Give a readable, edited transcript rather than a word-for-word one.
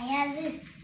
Ayah